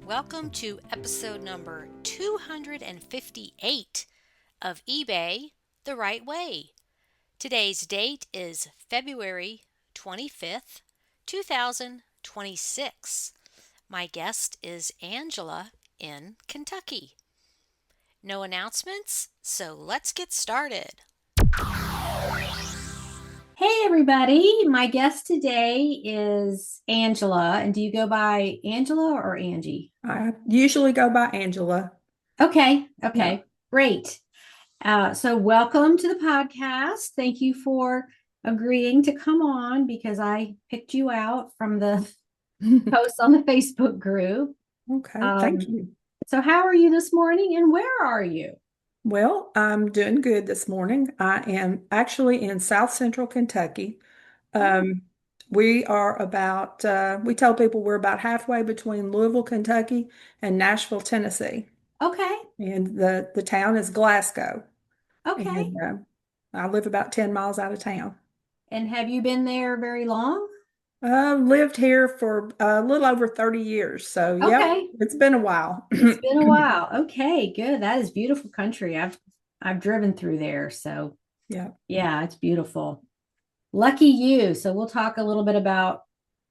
Welcome to episode number 258 of eBay the Right Way. Today's date is February 25th, 2026. My guest is Angela in Kentucky. No announcements, so let's get started. Hey everybody, my guest today is Angela. And do you go by Angela or Angie? I usually go by Angela. Okay, Yeah. great. So welcome to the podcast. Thank you for agreeing to come on because I picked you out from the post on the Facebook group. Okay, thank Um, you. so how are you this morning and where are you? Well, I'm doing good this morning. I am actually in South Central Kentucky. Oh, Um, we tell people we're about halfway between Louisville, Kentucky and Nashville, Tennessee. okay, And the town is Glasgow. okay. And I live about 10 miles out of town. And have you been there very long? I've lived here for a little over 30 years. So, yep, Okay. it's been a while. It's been a while. Okay, good. That is beautiful country. I've driven through there, so Yeah. yeah, it's beautiful. Lucky you. So we'll talk a little bit about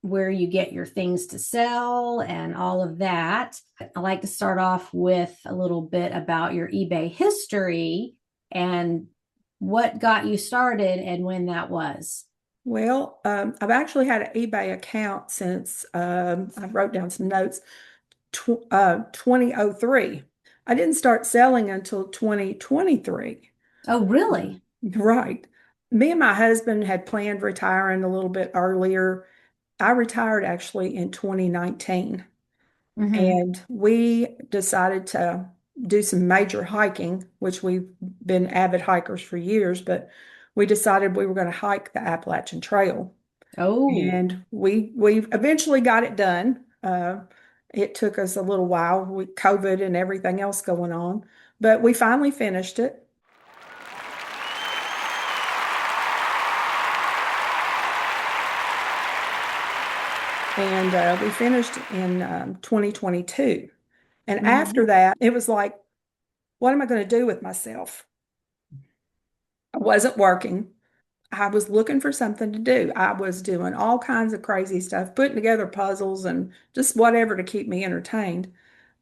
where you get your things to sell and all of that. I like to start off with a little bit about your eBay history and what got you started and when that was. Well, I've actually had an eBay account since I wrote down some notes, 2003. I didn't start selling until 2023. Oh, really? Right. Me and my husband had planned retiring a little bit earlier. I retired actually in 2019, Mm-hmm. and we decided to do some major hiking, which we've been avid hikers for years, but we decided we were going to hike the Appalachian Trail. Oh, And we eventually got it done. It took us a little while with COVID and everything else going on, but we finally finished it. And we finished in 2022. And mm-hmm. after that, it was like, what am I going to do with myself? I wasn't working. I was looking for something to do. I was doing all kinds of crazy stuff, putting together puzzles and just whatever to keep me entertained.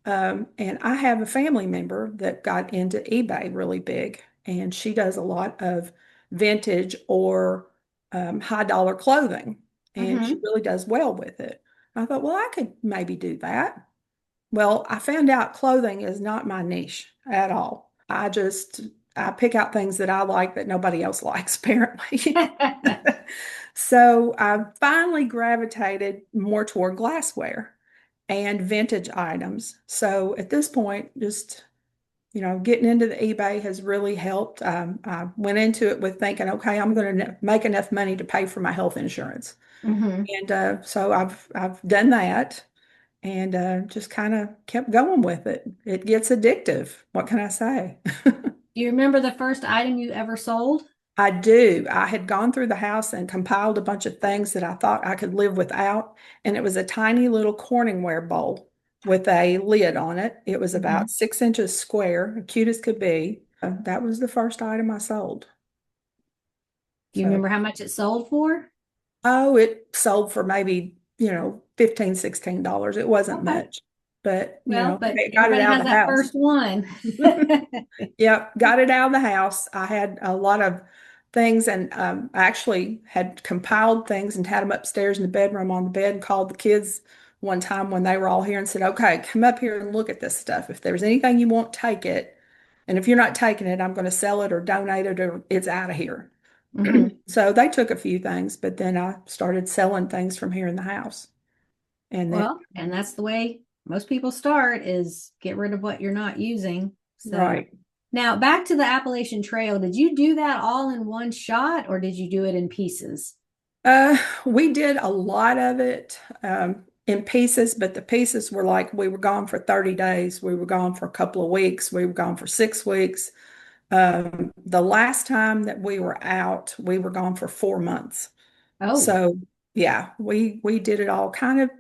And I have a family member that got into eBay really big, and she does a lot of vintage or high dollar clothing, and she Mm-hmm. really does well with it. I thought, well, I could maybe do that. Well, I found out clothing is not my niche at all. I pick out things that I like that nobody else likes, apparently. So I finally gravitated more toward glassware and vintage items. So at this point, just getting into the eBay has really helped. I went into it with thinking, okay, I'm going to make enough money to pay for my health insurance, Mm-hmm. and so I've done that, and just kind of kept going with it. It gets addictive. What can I say? Do you remember the first item you ever sold? I do. I had gone through the house and compiled a bunch of things that I thought I could live without. And it was a tiny little Corningware bowl with a lid on it. It was Mm-hmm. about 6 inches square, cute as could be. That was the first item I sold. Do you So, remember how much it sold for? oh, it sold for maybe, $15, $16. It wasn't Okay. much, but, Well, but I got it everybody out has of the that house. first one. Yep, got it out of the house. I had a lot of things, and I actually had compiled things and had them upstairs in the bedroom on the bed and called the kids one time when they were all here and said, okay, come up here and look at this stuff. If there's anything you want, take it. And if you're not taking it, I'm going to sell it or donate it or it's out of here. Hmm. So they took a few things, but then I started selling things from here in the house. And then, Well, and that's the way most people start is get rid of what you're not using. So right. now back to the Appalachian Trail. Did you do that all in one shot or did you do it in pieces? We did a lot of it in pieces, but the pieces were like we were gone for 30 days. We were gone for a couple of weeks. We were gone for 6 weeks. The last time that we were out, we were gone for 4 months. Oh, So Yeah, we did it all kind of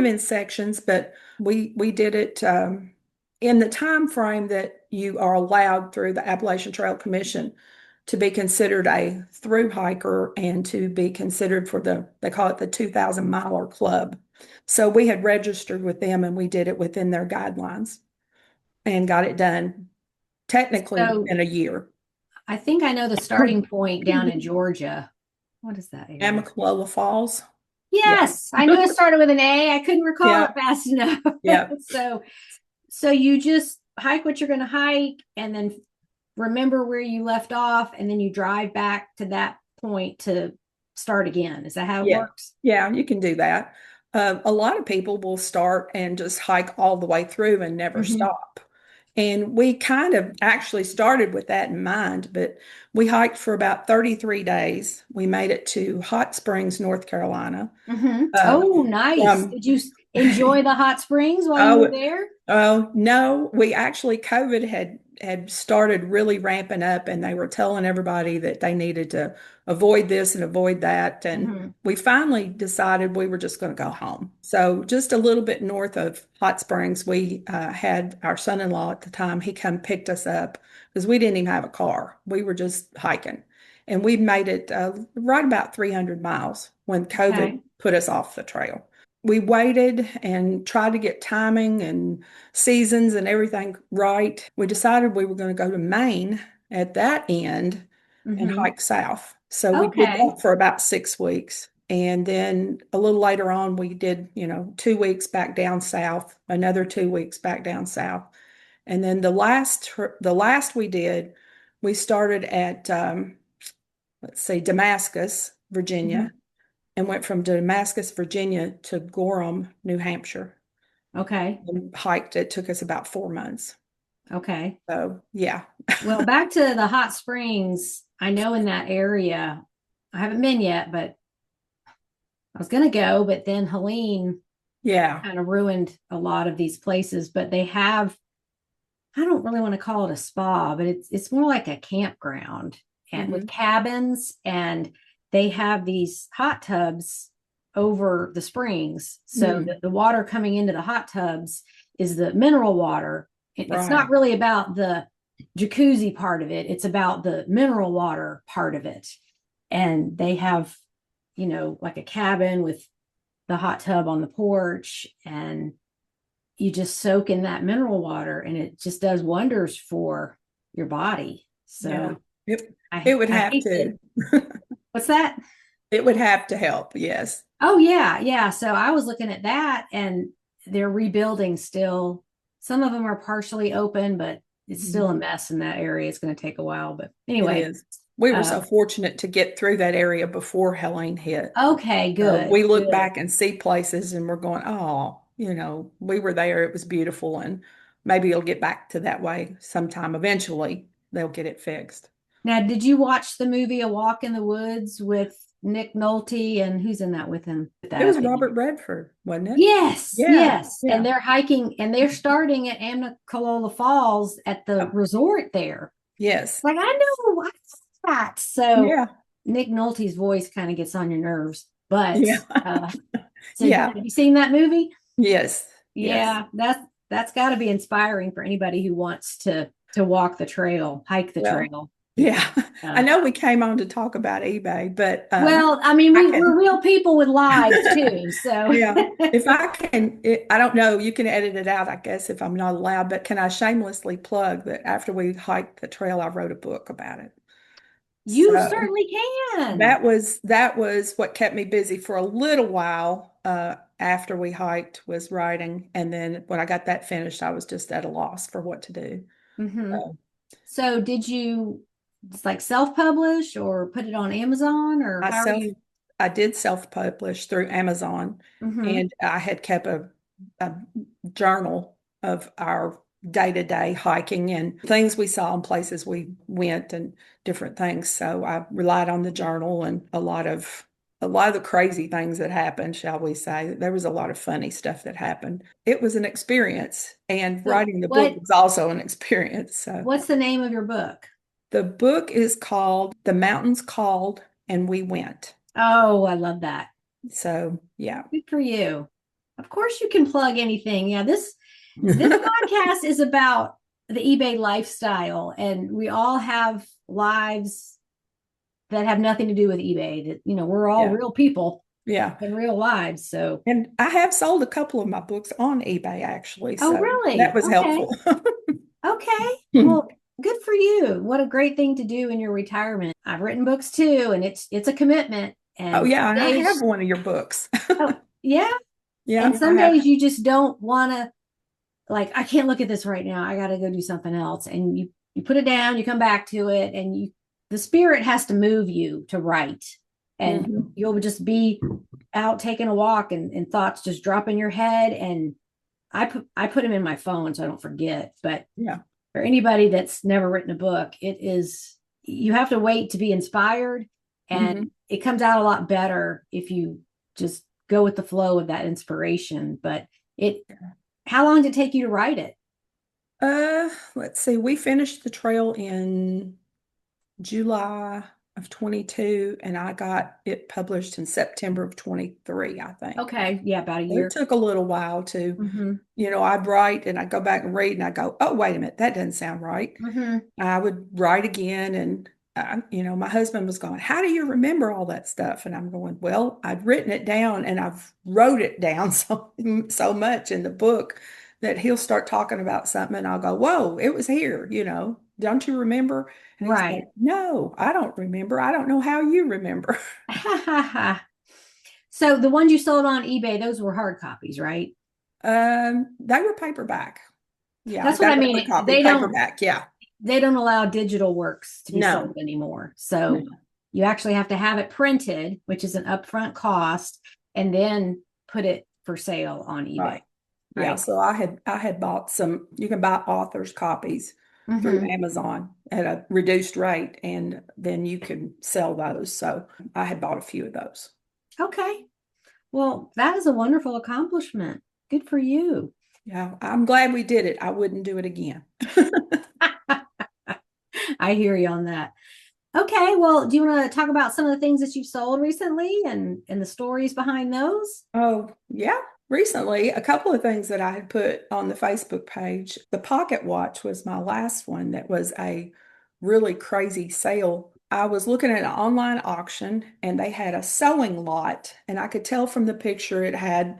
in sections, but we did it in the time frame that you are allowed through the Appalachian Trail Commission to be considered a through hiker and to be considered for they call it the 2,000 miler club. So we had registered with them and we did it within their guidelines and got it done technically So in a year. I think I know the starting point down in Georgia. What is that area? Amicalola Falls. Yeah. Yes, I knew it started with an A. I couldn't recall Yeah. it fast enough. Yeah. So, so you just hike what you're going to hike and then remember where you left off, and then you drive back to that point to start again. Is that how it Yeah. works? Yeah, you can do that. A lot of people will start and just hike all the way through and never Mm-hmm. stop. And we kind of actually started with that in mind, but we hiked for about 33 days. We made it to Hot Springs, North Carolina. Mm-hmm. Uh, Oh, nice. from Did you enjoy the hot springs while you were oh, there? oh no, we actually COVID had started really ramping up and they were telling everybody that they needed to avoid this and avoid that. And Mm-hmm. we finally decided we were just going to go home. So just a little bit north of Hot Springs, we had our son-in-law at the time, he come picked us up because we didn't even have a car. We were just hiking. And we made it right about 300 miles when COVID Okay. put us off the trail. We waited and tried to get timing and seasons and everything right. We decided we were going to go to Maine at that end and Mm-hmm. hike south. So we did Okay. that for about 6 weeks. And then a little later on, we did, 2 weeks back down south, another 2 weeks back down south. And then the last we did, we started at, let's see, Damascus, Mm-hmm. Virginia, and went from Damascus, Virginia to Gorham, New Hampshire. Okay. And hiked. It took us about 4 months. Okay. So yeah. Well, back to the hot springs. I know in that area, I haven't been yet, but I was going to go, but then Helene Yeah. kind of ruined a lot of these places. But they have, I don't really want to call it a spa, but it's more like a campground and with Hmm. cabins, and they have these hot tubs over the springs. So Mm, the water coming into the hot tubs is the mineral water. It's not right. really about the jacuzzi part of it. It's about the mineral water part of it. And they have, like a cabin with the hot tub on the porch, and you just soak in that mineral water and it just does wonders for your body. Yeah. So It I it would I have hate to. to. What's that? It would have to help. Yes. Oh yeah, yeah. So I was looking at that, and they're rebuilding still. Some of them are partially open, but it's still a Mhm. mess in that area. It's going to take a while, but It anyway. is. We were Uh, so fortunate to get through that area before Helene hit. okay, We good, look good. back and see places and we're going, oh, we were there. It was beautiful. And maybe it'll get back to that way sometime. Eventually, they'll get it fixed. Now, did you watch the movie A Walk in the Woods with Nick Nolte, and who's in that with him? With It that was at the end. Robert Redford, wasn't it? Yes, Yeah. yes. And Yeah. they're hiking and they're starting at Amicalola Falls at the Oh, resort there. yes. Like, I know, I saw that. So Yeah. Nick Nolte's voice kind of gets on your nerves. But Yeah. so Yeah. have you seen that movie? Yes. Yes. Yeah, that's got to be inspiring for anybody who wants to walk the trail, hike the Well, trail. yeah. I Uh, know we came on to talk about eBay, but well, I mean, I we're can, real people with lives too. So yeah. If I can, I don't know, you can edit it out, I guess, if I'm not allowed, but can I shamelessly plug that after we hiked the trail, I wrote a book about it. you So certainly can. that was what kept me busy for a little while after we hiked was writing. And then when I got that finished, I was just at a loss for what to do. Hmm. So So did you just like self-publish or put it on Amazon, or I how are self you? I did self-publish through Amazon, Hmm. and I had kept a journal of our day-to-day hiking and things we saw and places we went and different things. So I relied on the journal and a lot of the crazy things that happened, shall we say. There was a lot of funny stuff that happened. It was an experience, and So writing the book was also an experience. So what's the name of your book? the book is called The Mountains Called and We Went. Oh, I love that. So, yeah. Good for you. Of course you can plug anything. Yeah, this podcast is about the eBay lifestyle, and we all have lives that have nothing to do with eBay. That, we're all Yeah. real people Yeah. in real lives. So, And I have sold a couple of my books on eBay actually, oh, so that really? was Okay. helpful. Okay. Well, good for you. What a great thing to do in your retirement. I've written books too, and it's a commitment. Oh And yeah, some and I have days, one of your books. oh, yeah. And Yeah, I some have. days you just don't want to, like, I can't look at this right now. I got to go do something else. And you put it down, you come back to it, and the spirit has to move you to write. And Mhm. you'll just be out taking a walk, and thoughts just drop in your head. And I put them in my phone so I don't forget. But Yeah. for anybody that's never written a book, you have to wait to be inspired, and Mhm. it comes out a lot better if you just go with the flow of that inspiration. But it how long did it take you to write it? Let's see. We finished the trail in July of 22, and I got it published in September of 23, I think. Okay, yeah, about a So it year. took a little while to, Mm-hmm. I'd write and I'd go back and read and I go, oh, wait a minute, that doesn't sound right. Mm-hmm. I would write again and my husband was going, how do you remember all that stuff? And I'm going, well, I'd written it down and I've wrote it down so much in the book that he'll start talking about something and I'll go, whoa, it was here, don't you remember? And he's like, Right. no, I don't remember. I don't know how you remember. So the ones you sold on eBay, those were hard copies, right? They were paperback. Yeah, I That's what got I a hard mean. copy, paperback. Yeah. They don't allow digital works to be sold No, anymore. no. So you actually have to have it printed, which is an upfront cost, and then put it for sale on eBay, Right. Yeah, right? so I had bought some, you can buy author's copies through Mm-hmm. Amazon at a reduced rate and then you can sell those. So I had bought a few of those. Okay. Well, that is a wonderful accomplishment. Good for you. Yeah, I'm glad we did it. I wouldn't do it again. I hear you on that. Okay, well, do you want to talk about some of the things that you've sold recently, and the stories behind those? Oh, yeah. Recently, a couple of things that I had put on the Facebook page. The pocket watch was my last one that was a really crazy sale. I was looking at an online auction and they had a sewing lot, and I could tell from the picture it had,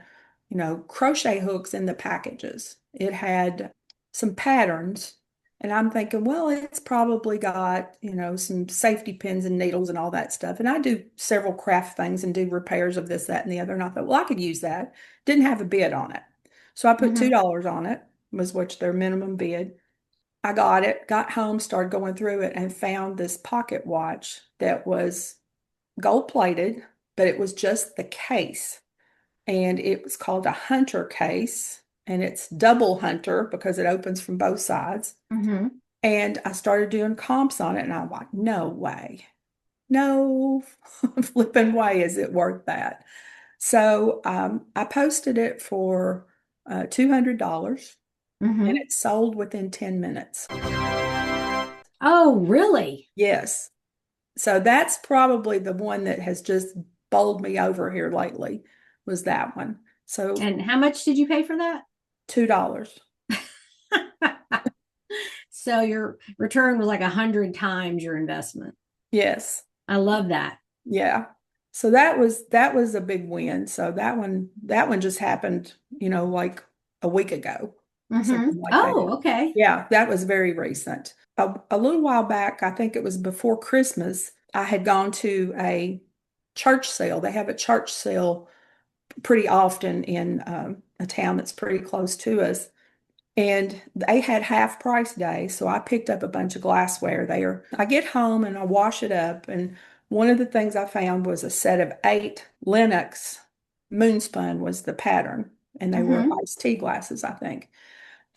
crochet hooks in the packages. It had some patterns, and I'm thinking, well, it's probably got, some safety pins and needles and all that stuff. And I do several craft things and do repairs of this, that, and the other. And I thought, well, I could use that. Didn't have a bid on it. So I put Mm-hmm. $2 on it, was which their minimum bid. I got it, got home, started going through it, and found this pocket watch that was gold plated, but it was just the case. And it was called a hunter case. And it's double hunter because it opens from both sides. Mm-hmm. And I started doing comps on it, and I'm like, no way, no flipping way is it worth that. So I posted it for $200 and Mm-hmm. it sold within 10 minutes. Oh, really? Yes. So that's probably the one that has just bowled me over here lately was that one. So And how much did you pay for that? $2. So your return was like 100 times your investment. Yes. I love that. Yeah. So that was a big win. So that one just happened, like a week ago, Mm-hmm. something like that. Oh, okay. Yeah, that was very recent. A little while back, I think it was before Christmas, I had gone to a church sale. They have a church sale pretty often in a town that's pretty close to us. And they had half price day. So I picked up a bunch of glassware there. I get home and I wash it up. And one of the things I found was a set of 8 Lenox Moonspun was the pattern. And they were Mm-hmm. iced tea glasses, I think.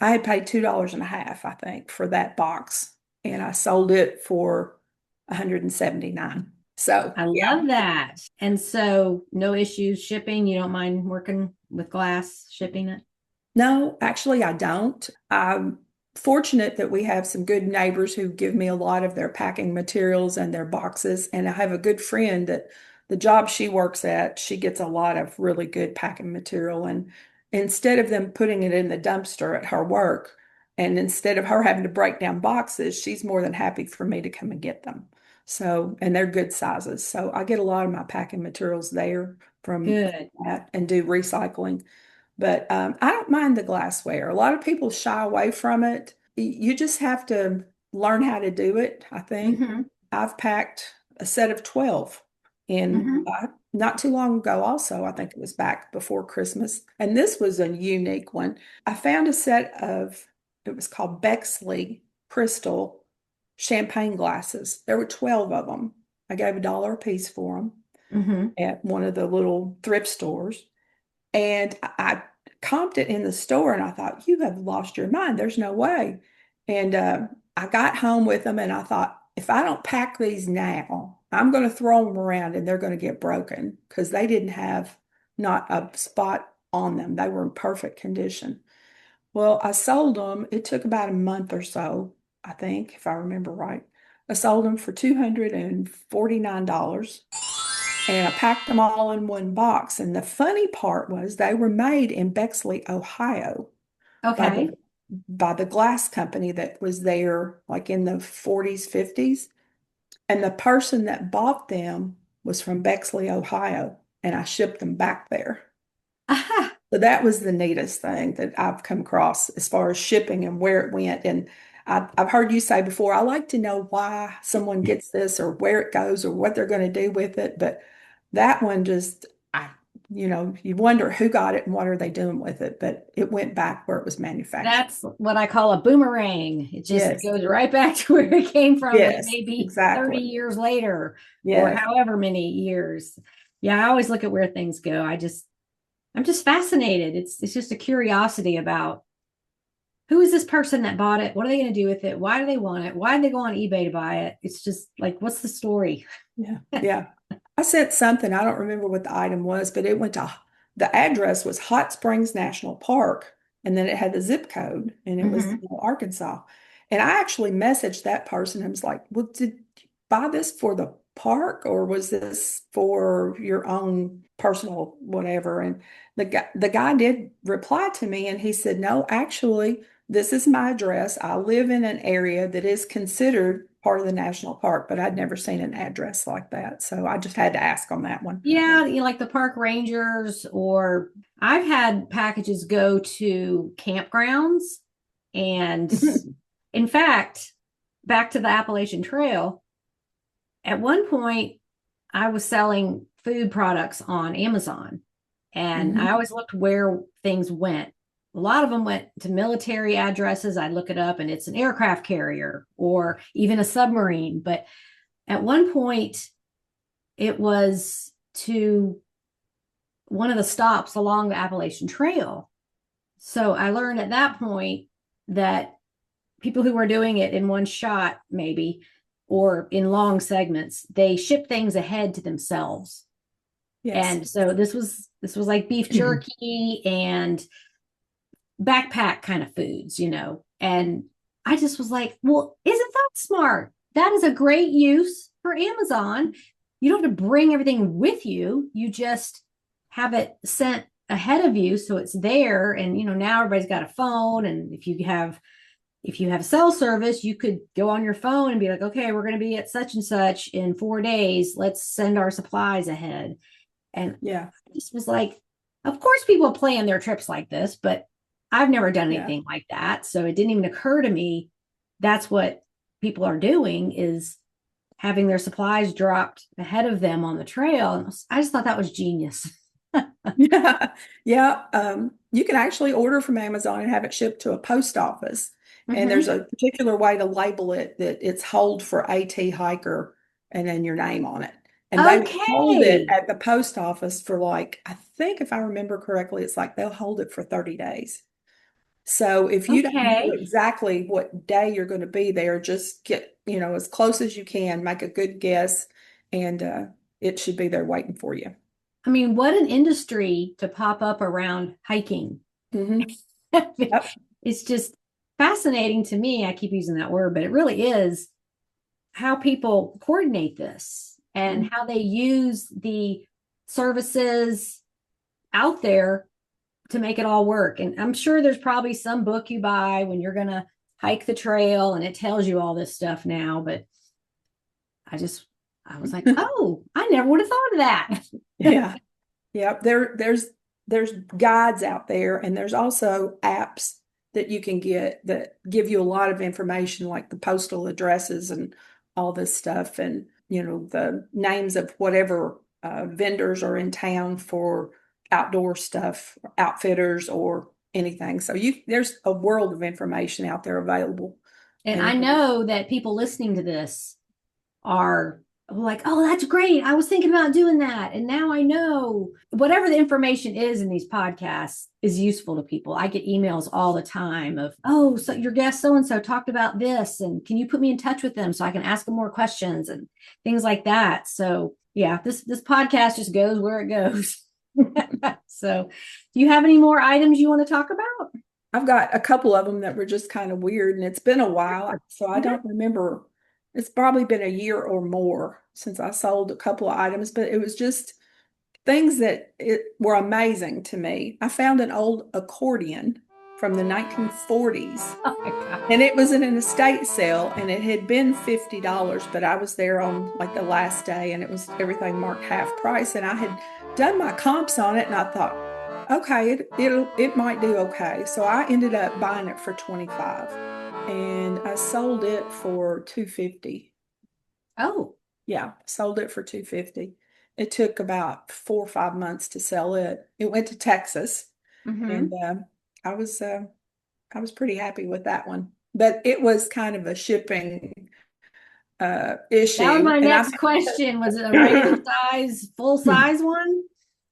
I had paid $2.50, I think, for that box. And I sold it for 179. So I yeah. love that. And so no issues shipping. You don't mind working with glass, shipping it? No, actually, I don't. I'm fortunate that we have some good neighbors who give me a lot of their packing materials and their boxes. And I have a good friend that the job she works at, she gets a lot of really good packing material. And instead of them putting it in the dumpster at her work, and instead of her having to break down boxes, she's more than happy for me to come and get them. So, and they're good sizes. So I get a lot of my packing materials there from Good. that and do recycling. But I don't mind the glassware. A lot of people shy away from it. You just have to learn how to do it, I think. Mm-hmm. I've packed a set of 12 in Mm-hmm. not too long ago, also. I think it was back before Christmas. And this was a unique one. I found a set of, it was called Bexley Crystal champagne glasses. There were 12 of them. I gave $1 a piece for them Mm-hmm. at one of the little thrift stores. And I comped it in the store and I thought, you have lost your mind. There's no way. And I got home with them and I thought, if I don't pack these now, I'm going to throw them around and they're going to get broken because they didn't have not a spot on them. They were in perfect condition. Well, I sold them. It took about a month or so, I think, if I remember right. I sold them for $249 and I packed them all in one box. And the funny part was they were made in Bexley, Ohio by Okay. the glass company that was there like in the 40s, 50s. And the person that bought them was from Bexley, Ohio, and I shipped them back there. Aha. So that was the neatest thing that I've come across as far as shipping and where it went. And I've heard you say before, I like to know why someone gets this or where it goes or what they're going to do with it. But that one just, you wonder who got it and what are they doing with it. But it went back where it was manufactured. That's what I call a boomerang. It just Yes, goes right back to where it came from, like yes, maybe 30 exactly. years later or Yes, however many years. Yeah, I always look at where things go. I'm just fascinated. It's just a curiosity about who is this person that bought it? What are they going to do with it? Why do they want it? Why did they go on eBay to buy it? It's just like, what's the story? yeah, yeah. I sent something, I don't remember what the item was, but it went to, the address was Hot Springs National Park, and then it had the zip code, and it was, Hmm. Arkansas. And I actually messaged that person and was like, well, did you buy this for the park or was this for your own personal whatever? And the guy did reply to me and he said, no, actually, this is my address. I live in an area that is considered part of the national park, but I'd never seen an address like that. So I just had to ask on that one. Yeah, like the park rangers, or I've had packages go to campgrounds. And in fact, back to the Appalachian Trail, at one point, I was selling food products on Amazon, and I Mhm. always looked where things went. A lot of them went to military addresses. I'd look it up, and it's an aircraft carrier or even a submarine. But at one point, it was to one of the stops along the Appalachian Trail. So I learned at that point that people who were doing it in one shot, maybe, or in long segments, they ship things ahead to themselves. Yes. And so this was like beef jerky and backpack kind of foods. And I just was like, well, isn't that smart? That is a great use for Amazon. You don't have to bring everything with you. You just have it sent ahead of you so it's there. And now everybody's got a phone. And if you have cell service, you could go on your phone and be like, okay, we're going to be at such and such in 4 days. Let's send our supplies ahead. And Yeah. this was like, of course, people plan their trips like this, but I've never done Yeah. anything like that. So it didn't even occur to me that's what people are doing is having their supplies dropped ahead of them on the trail. And I just thought that was genius. Yeah. Yeah. You can actually order from Amazon and have it shipped to a post office. And there's Hmm. a particular way to label it that it's hold for AT hiker and then your name on it. And they will hold it Okay. at the post office for like, I think if I remember correctly, it's like they'll hold it for 30 days. So if you don't know Okay. exactly what day you're going to be there, just get, as close as you can, make a good guess, and it should be there waiting for you. I mean, what an industry to pop up around hiking. Hmm. Yep. It's just fascinating to me. I keep using that word, but it really is how people coordinate this. and how they use the services out there to make it all work. And I'm sure there's probably some book you buy when you're going to hike the trail and it tells you all this stuff now, but I was like, oh, I never would have thought of that. Yeah. Yeah. There's guides out there, and there's also apps that you can get that give you a lot of information, like the postal addresses and all this stuff, and the names of whatever vendors are in town for outdoor stuff, outfitters, or anything. So there's a world of information out there available. And I know that people listening to this are like, oh, that's great. I was thinking about doing that. And now I know whatever the information is in these podcasts is useful to people. I get emails all the time of, oh, so your guest so-and-so talked about this. And can you put me in touch with them so I can ask them more questions and things like that? So yeah, this podcast just goes where it goes. So do you have any more items you want to talk about? I've got a couple of them that were just kind of weird, and it's been a while, so I don't remember. It's probably been a year or more since I sold a couple of items, but it was just things that were amazing to me. I found an old accordion from the 1940s. Oh my God. And it was in an estate sale, and it had been $50, but I was there on like the last day, and it was everything marked half price. And I had done my comps on it, and I thought, okay, it might do okay. So I ended up buying it for $25, and I sold it for $250. Oh, Yeah, sold it for $250. It took about 4 or 5 months to sell it. It went to Texas, and I was pretty happy with that one. But it was kind of a shipping issue. that was my next question. Was it a regular size, full size one?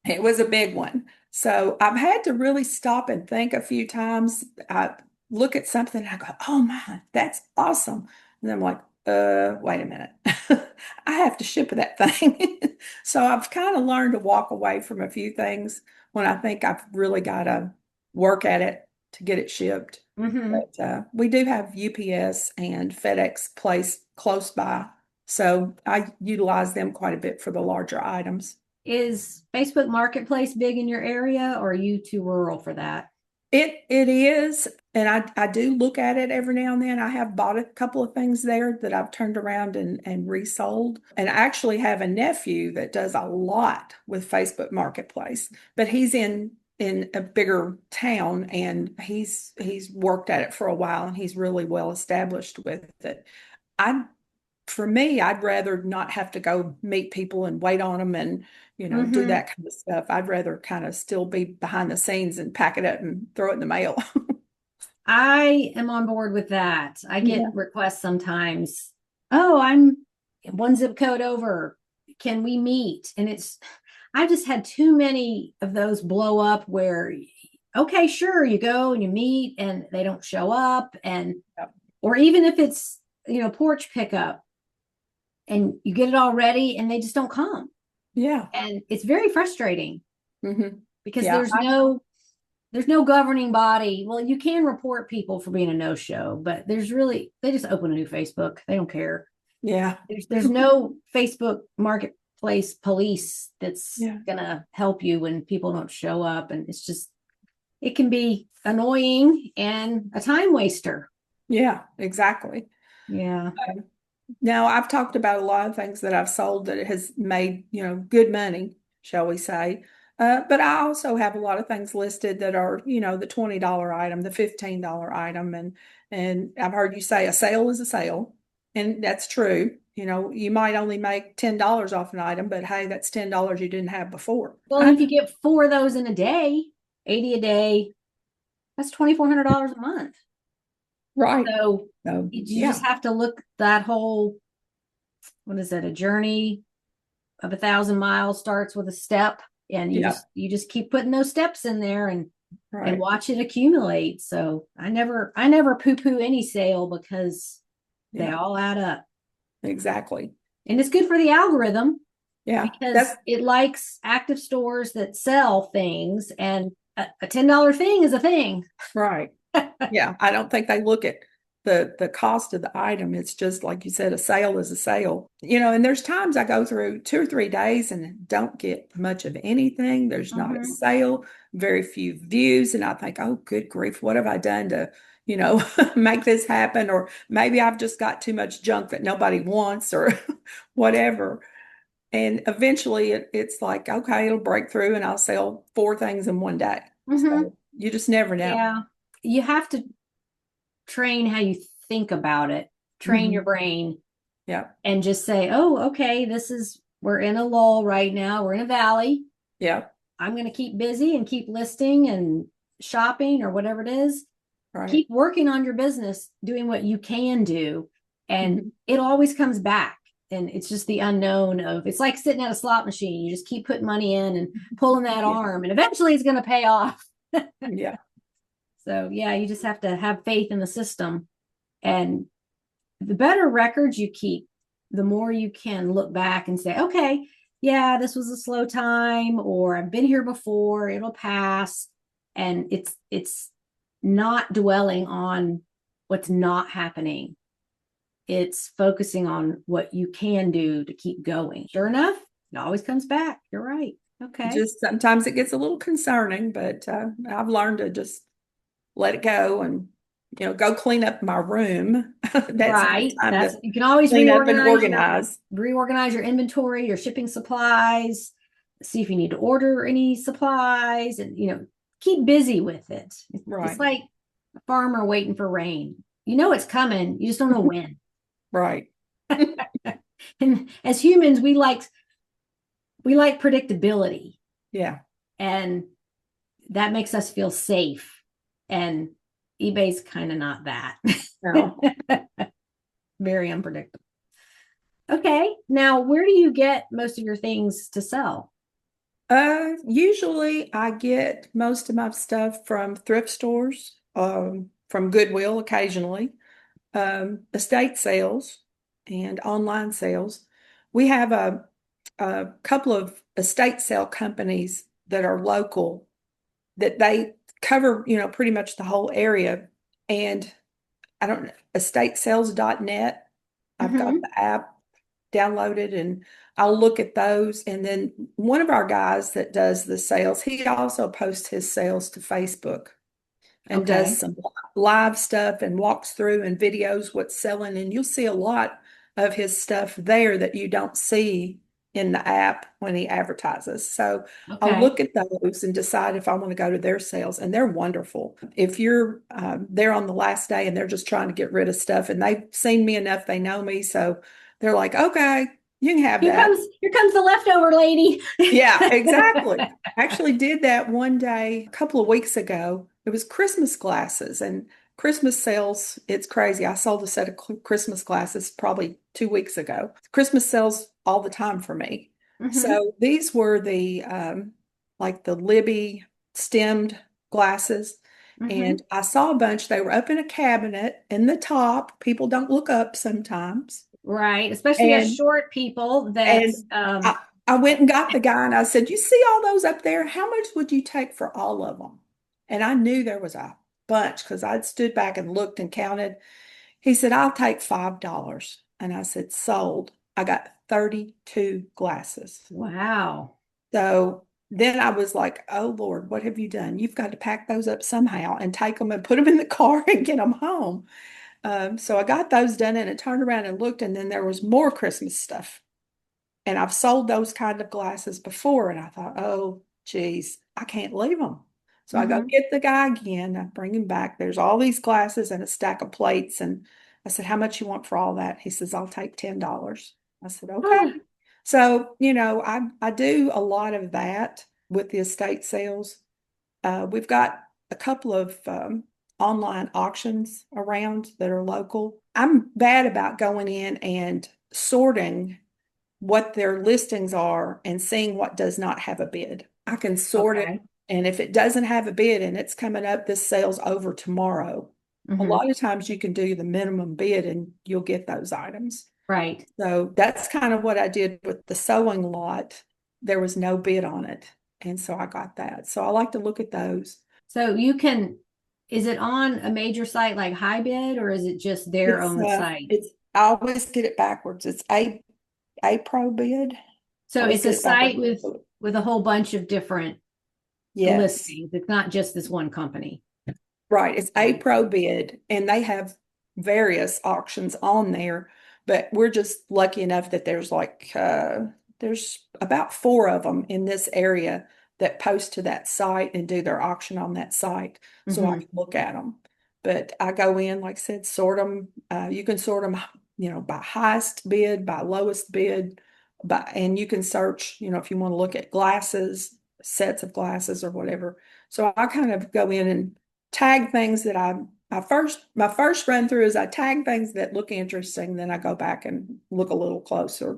It was a big one. So I've had to really stop and think a few times. I look at something and I go, oh my, that's awesome. And I'm like, wait a minute. I have to ship that thing. So I've kind of learned to walk away from a few things when I think I've really got to work at it to get it shipped. But we do have UPS and FedEx place close by. So I utilize them quite a bit for the larger items. Is Facebook Marketplace big in your area, or are you too rural for that? It is, and I do look at it every now and then. I have bought a couple of things there that I've turned around and resold. And I actually have a nephew that does a lot with Facebook Marketplace, but he's in a bigger town, and he's worked at it for a while, and he's really well established with it. For me, I'd rather not have to go meet people and wait on them and, do that kind of stuff. I'd rather kind of still be behind the scenes and pack it up and throw it in the mail. I am on board with that. I get requests sometimes. Oh, I'm one zip code over. Can we meet? And I just had too many of those blow up where, okay, sure, you go and you meet and they don't show up. Or even if it's, porch pickup and you get it all ready and they just don't come. Yeah. And it's very frustrating because Yeah, there's no governing body. Well, you can report people for being a no-show, but they just open a new Facebook. They don't care. Yeah. There's no Facebook Marketplace police that's gonna help you when people don't show up. And it can be annoying and a time waster. Yeah, exactly. Yeah. Now, I've talked about a lot of things that I've sold that has made, good money, shall we say. But I also have a lot of things listed that are, the $20 item, the $15 item. And I've heard you say a sale is a sale. And that's true. You might only make $10 off an item, but hey, that's $10 you didn't have before. Well, if you get 4 of those in a day, 80 a day, that's $2,400 a month. Right. So you just have to look that whole, what is it? A journey of 1,000 miles starts with a step, and you just keep putting those steps in there and watch it accumulate. So I never poo-poo any sale because they all add up. Exactly. And it's good for the algorithm. Yeah. Because it likes active stores that sell things, and a $10 thing is a thing. Right. Yeah. I don't think they look at the cost of the item. It's just like you said, a sale is a sale. And there's times I go through 2 or 3 days and don't get much of anything. There's not a Mm-hmm. sale, very few views. And I think, oh, good grief, what have I done to, make this happen? Or maybe I've just got too much junk that nobody wants or whatever. And eventually it's like, okay, it'll break through and I'll sell 4 things in one day. Mm-hmm. So you just never know. Yeah. You have to train how you think about it, train your Mhm. brain, Yeah. and just say, oh, okay, we're in a lull right now. We're in a valley. Yeah. I'm going to keep busy and keep listing and shopping or whatever it is. Right. Keep working on your business, doing what you can do, and Mhm. it always comes back. And it's just the unknown of it's like sitting at a slot machine. You just keep putting money in and pulling that Yeah. arm, and eventually it's going to pay off. Yeah. So, yeah, you just have to have faith in the system. And the better records you keep, the more you can look back and say, okay, yeah, this was a slow time, or I've been here before, it'll pass. And it's not dwelling on what's not happening. It's focusing on what you can do to keep going. Sure enough, it always comes back. You're right. Okay. Just sometimes it gets a little concerning, but I've learned to just let it go and, go clean up my room. That's my Right. time That's to you can always clean up and organize. reorganize your inventory, your shipping supplies, see if you need to order any supplies, and keep busy with it. It's Right. like a farmer waiting for rain. You know it's coming, you just don't know when. Right. And as humans, we like predictability, Yeah. and that makes us feel safe. And eBay's kind of not that. No. Very unpredictable. Okay. Now, where do you get most of your things to sell? Usually I get most of my stuff from thrift stores, from Goodwill occasionally, estate sales and online sales. We have a couple of estate sale companies that are local that they cover, pretty much the whole area. And I don't know, estatesales.net. I've got Mm-hmm. the app downloaded and I'll look at those. And then one of our guys that does the sales, he also posts his sales to Facebook and does Okay. some live stuff and walks through and videos what's selling. And you'll see a lot of his stuff there that you don't see in the app when he advertises. So I'll Okay. look at those and decide if I want to go to their sales. And they're wonderful. If you're there on the last day and they're just trying to get rid of stuff and they've seen me enough, they know me. So they're like, okay, you can have that. Here comes the leftover lady. Yeah, exactly. I actually did that one day a couple of weeks ago. It was Christmas glasses and Christmas sales. It's crazy. I sold a set of Christmas glasses probably 2 weeks ago. Christmas sells all the time for me. Mm-hmm. So these were the like the Libby stemmed glasses. Mm-hmm. And I saw a bunch. They were up in a cabinet in the top. People don't look up sometimes. Right. Especially us And short people that and I went and got the guy and I said, you see all those up there? How much would you take for all of them? And I knew there was a bunch because I'd stood back and looked and counted. He said, I'll take $5. And I said, sold. I got 32 glasses. wow. So then I was like, oh Lord, what have you done? You've got to pack those up somehow and take them and put them in the car and get them home. So I got those done and I turned around and looked, and then there was more Christmas stuff. And I've sold those kind of glasses before. And I thought, oh, geez, I can't leave them. So I go Mm-hmm. get the guy again. I bring him back. There's all these glasses and a stack of plates. And I said, how much you want for all that? He says, I'll take $10. I said, okay. So, I do a lot of that with the estate sales. We've got a couple of online auctions around that are local. I'm bad about going in and sorting what their listings are and seeing what does not have a bid. I can sort it, Okay. and if it doesn't have a bid and it's coming up, this sale's over tomorrow. A Mm-hmm. lot of times you can do the minimum bid and you'll get those items. Right. So that's kind of what I did with the sewing lot. There was no bid on it. And so I got that. So I like to look at those. So is it on a major site like Hybid, or is it just their own site? It's I always get it backwards. It's a pro bid. I So always it's a get it backwards. site with a whole bunch of different Yes. listings. It's not just this one company. Right, it's a pro bid, and they have various auctions on there, but we're just lucky enough that there's about four of them in this area that post to that site and do their auction on that site, so I Mm-hmm. can look at them. But I go in, like I said, sort them. You can sort them, by highest bid, by lowest bid, and you can search, if you want to look at glasses, sets of glasses or whatever. So I kind of go in and tag things that my first run through is I tag things that look interesting, then I go back and look a little closer.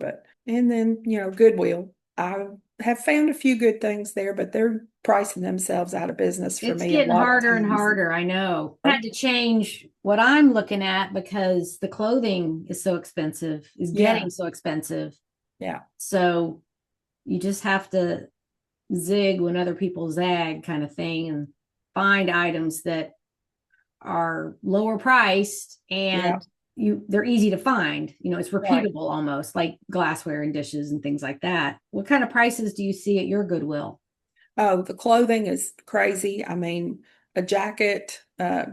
And then, Goodwill. I have found a few good things there, but they're pricing themselves out of business for It's me a getting lot of harder and times. harder. I know. I had to change what I'm looking at because the clothing is so expensive, is Yeah, getting so expensive. yeah, So you just have to zig when other people zag kind of thing and find items that are lower priced yeah, and they're easy to find. It's right. repeatable almost like glassware and dishes and things like that. What kind of prices do you see at your Goodwill? Oh, the clothing is crazy. I mean, a jacket,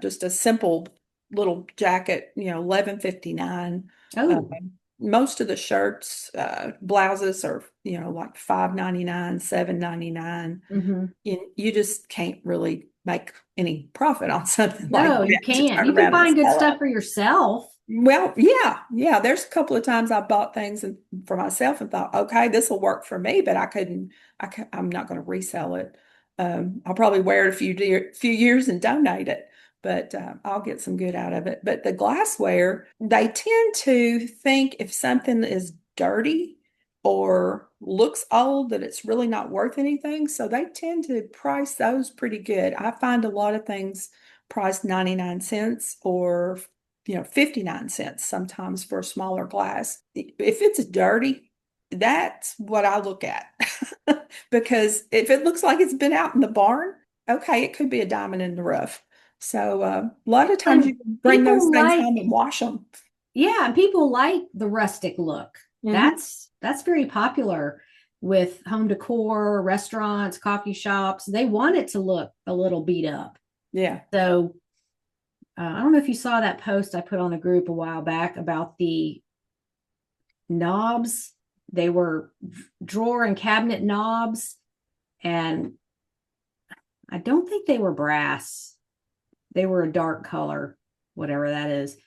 just a simple little jacket, 11.59. Oh, Most of the shirts, blouses are, like 5.99, 7.99. mm-hmm. You just can't really make any profit on something like No, you that to can't. turn You can around and find good sell it. stuff for yourself. Well, yeah, yeah. There's a couple of times I bought things for myself and thought, okay, this will work for me, but I couldn't. I'm not going to resell it. I'll probably wear it a few years and donate it, but I'll get some good out of it. But the glassware, they tend to think if something is dirty or looks old, that it's really not worth anything. So they tend to price those pretty good. I find a lot of things priced 99 cents or 59 cents sometimes for a smaller glass. If it's dirty, that's what I look at. Because if it looks like it's been out in the barn, okay, it could be a diamond in the rough. So a lot of times you And can bring those people things like, home and wash them. yeah, and people like the rustic look. Hmm. That's very popular with home decor, restaurants, coffee shops. They want it to look a little beat up. Yeah. So I don't know if you saw that post I put on the group a while back about the knobs. They were drawer and cabinet knobs, and I don't think they were brass. They were a dark color, whatever that is.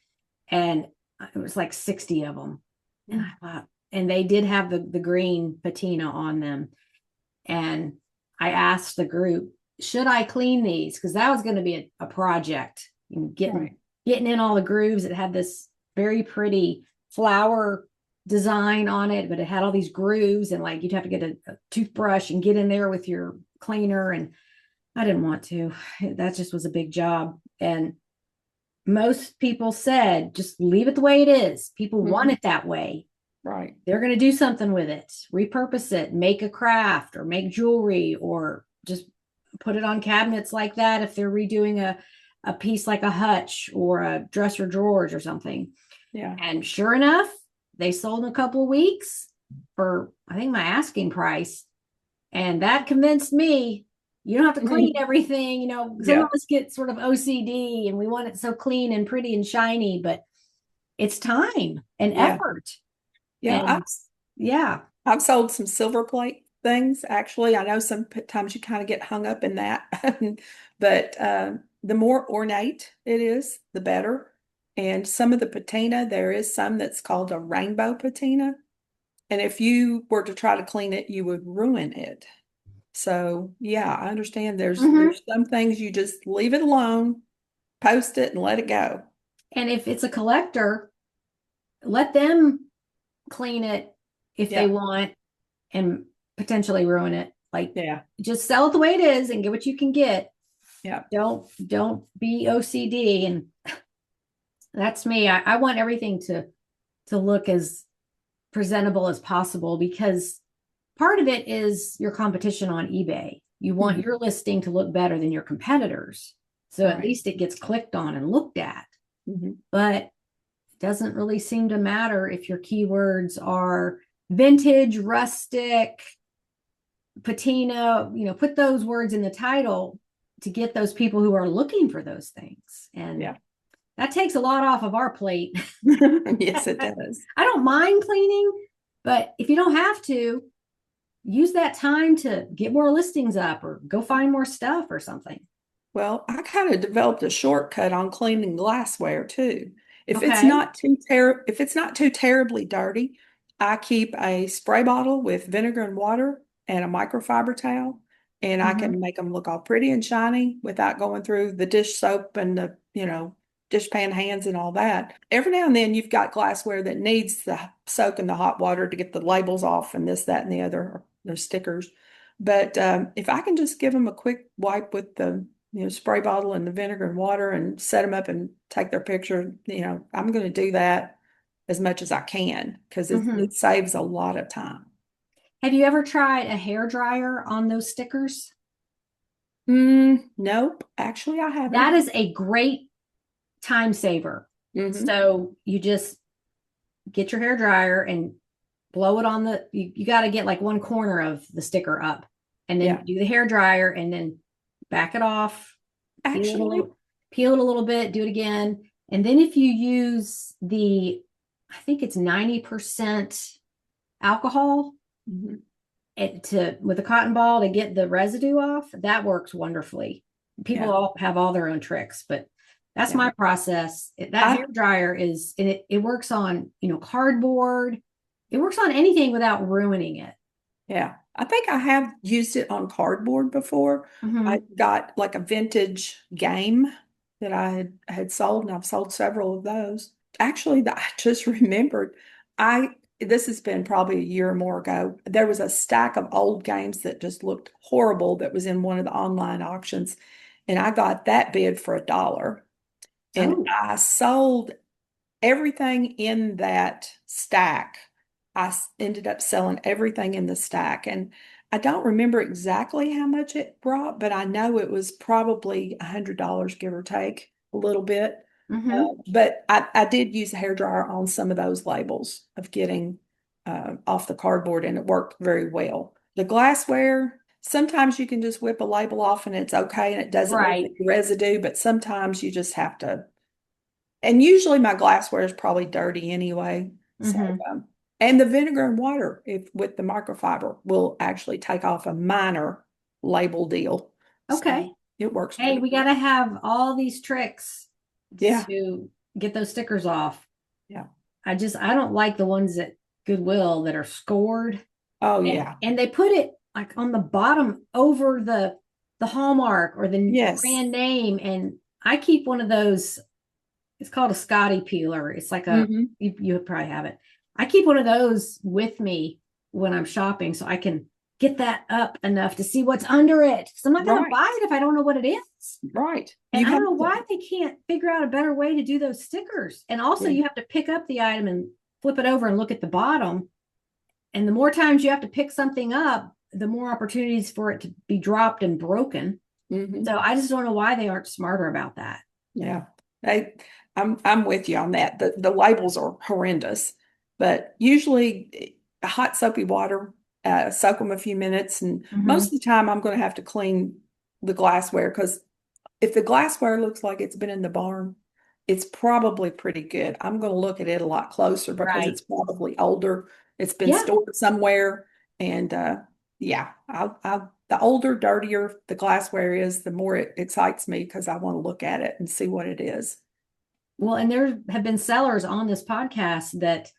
And it was like 60 of them. And I thought, and they did have the green patina on them. And I asked the group, should I clean these? Because that was going to be a project. And Right. getting in all the grooves. It had this very pretty flower design on it, but it had all these grooves, and like you'd have to get a toothbrush and get in there with your cleaner. And I didn't want to. That just was a big job. And most people said, just leave it the way it is. People want Mhm. it that way. Right. They're going to do something with it, repurpose it, make a craft or make jewelry, or just put it on cabinets like that if they're redoing a piece like a hutch or a dresser drawers or something. Yeah. And sure enough, they sold in a couple of weeks for, I think, my asking price. And that convinced me you don't have to clean Mhm. everything. Some of Yeah. us get sort of OCD and we want it so clean and pretty and shiny, but it's time and Yeah. effort. Yeah. And yeah. I've sold some silver plate things, actually. I know sometimes you kind of get hung up in that, but the more ornate it is, the better. And some of the patina, there is some that's called a rainbow patina. And if you were to try to clean it, you would ruin it. So yeah, I understand Mhm. there's some things you just leave it alone, post it and let it go. And if it's a collector, let them clean it if they Yeah. want and potentially ruin it. Like, Yeah. just sell it the way it is and get what you can get. Yeah. Don't be OCD. And that's me. I want everything to look as presentable as possible, because part of it is your competition on eBay. You want Mhm. your listing to look better than your competitors. So at Right. least it gets clicked on and looked at. Mhm. But it doesn't really seem to matter if your keywords are vintage, rustic, patina, put those words in the title to get those people who are looking for those things. And Yeah. that takes a lot off of our plate. Yes, it I does. don't mind cleaning, but if you don't have to, use that time to get more listings up or go find more stuff or something. Well, I kind of developed a shortcut on cleaning glassware too. Okay. If it's not too terribly dirty, I keep a spray bottle with vinegar and water and a microfiber towel, and I Mm-hmm. can make them look all pretty and shiny without going through the dish soap and the, dishpan hands and all that. Every now and then you've got glassware that needs the soak in the hot water to get the labels off and this, that, and the other, the stickers. But if I can just give them a quick wipe with the spray bottle and the vinegar and water and set them up and take their picture, I'm going to do that as much as I can because Mm-hmm. it saves a lot of time. Have you ever tried a hair dryer on those stickers? Nope, actually, I That haven't. is a great time saver. Hmm. So you just get your hair dryer and blow it on you got to get like one corner of the sticker up and then Yeah, do the hair dryer and then back it off, actually, peel it a little bit, do it again. And then if you use I think it's 90% alcohol mhm, with a cotton ball to get the residue off, that works wonderfully. People yeah, all have all their own tricks, but that's yeah. my process. That I hair dryer is, and it works on, cardboard. It works on anything without ruining it. Yeah, I think I have used it on cardboard before. I Mm-hmm. got like a vintage game that I had sold, and I've sold several of those. Actually, I just remembered, I this has been probably a year or more ago. There was a stack of old games that just looked horrible that was in one of the online auctions, and I got that bid for $1, and Oh. I sold everything in that stack. Ended up selling everything in the stack. And I don't remember exactly how much it brought, but I know it was probably $100, give or take a little bit. Mm-hmm. But I did use a hairdryer on some of those labels of getting off the cardboard, and it worked very well. The glassware, sometimes you can just whip a label off and it's okay and it doesn't leave Right. any residue, but sometimes you just have to, and usually my glassware is probably dirty anyway. So, Mm-hmm. and the vinegar and water, if with the microfiber, will actually take off a minor label deal. So Okay. it works Hey, pretty we got good. to have all these tricks Yeah. to get those stickers off. Yeah. I don't like the ones at Goodwill that are scored Oh, and yeah. they put it like on the bottom over the hallmark or the Yes. brand name. And I keep one of those. It's called a Scotty peeler. It's like Hmm. you probably have it. I keep one of those with me when I'm shopping so I can get that up enough to see what's under it. Because I'm not going to Right. buy it if I don't know what it is. Right. And You I have don't know to. why they can't figure out a better way to do those stickers. And also, Yeah. you have to pick up the item and flip it over and look at the bottom. And the more times you have to pick something up, the more opportunities for it to be dropped and broken. Hmm. So I just don't know why they aren't smarter about that. Yeah. I, I'm with you on that. The labels are horrendous, but usually hot soapy water, soak them a few minutes, and most Mm-hmm. of the time I'm going to have to clean the glassware because if the glassware looks like it's been in the barn, it's probably pretty good. I'm going to look at it a lot closer because Right. it's probably older. It's been Yeah. stored somewhere, and yeah, the older, dirtier the glassware is, the more it excites me because I want to look at it and see what it is. Well, and there have been sellers on this podcast that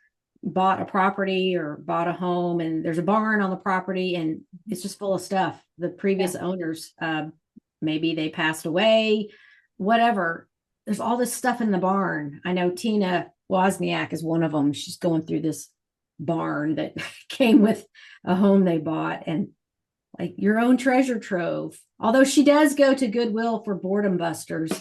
bought a property or bought a home, and there's a barn on the property, and it's just full of stuff. The Yeah. previous owners, maybe they passed away, whatever. There's all this stuff in the barn. I know Tina Wozniak is one of them. She's going through this barn that came with a home they bought, and like your own treasure trove. Although she does go to Goodwill for boredom busters.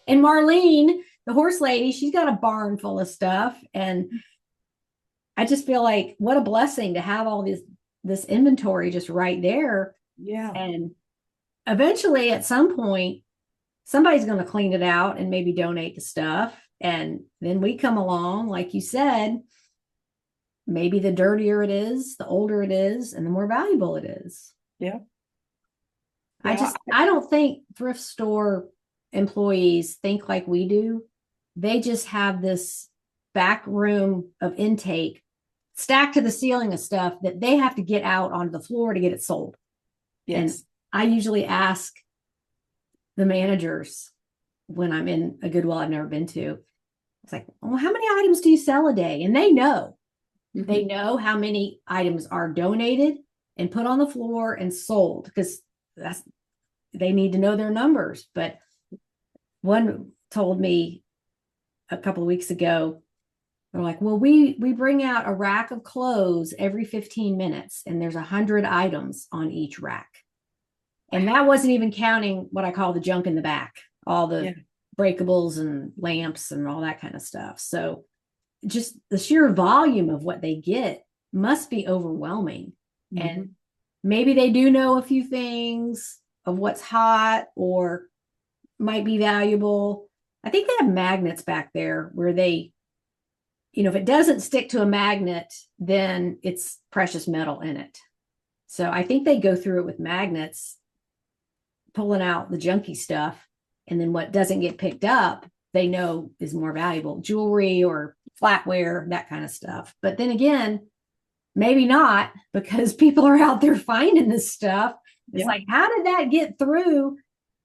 And Marlene, the horse lady, she's got a barn full of stuff. And I just feel like what a blessing to have all this inventory just right there. Yeah. And eventually at some point, somebody's going to clean it out and maybe donate the stuff. And then we come along, like you said, maybe the dirtier it is, the older it is, and the more valuable it is. Yeah. I Yeah. just, I don't think thrift store employees think like we do. They just have this back room of intake stacked to the ceiling of stuff that they have to get out onto the floor to get it sold. And Yes. I usually ask the managers when I'm in a Goodwill I've never been to, it's like, well, how many items do you sell a day? And they know how many items are donated and put on the floor and sold, because that's, they need to know their numbers. But one told me a couple of weeks ago, they're like, well, we bring out a rack of clothes every 15 minutes, and there's 100 items on each rack. And that wasn't even counting what I call the junk in the back, all the Yeah. breakables and lamps and all that kind of stuff. So just the sheer volume of what they get must be overwhelming. Mm-hmm. And maybe they do know a few things of what's hot or might be valuable. I think they have magnets back there where they, if it doesn't stick to a magnet, then it's precious metal in it. So I think they go through it with magnets, pulling out the junky stuff. And then what doesn't get picked up, they know is more valuable, jewelry or flatware, that kind of stuff. But then again, maybe not, because people are out there finding this stuff. It's like, how did that get through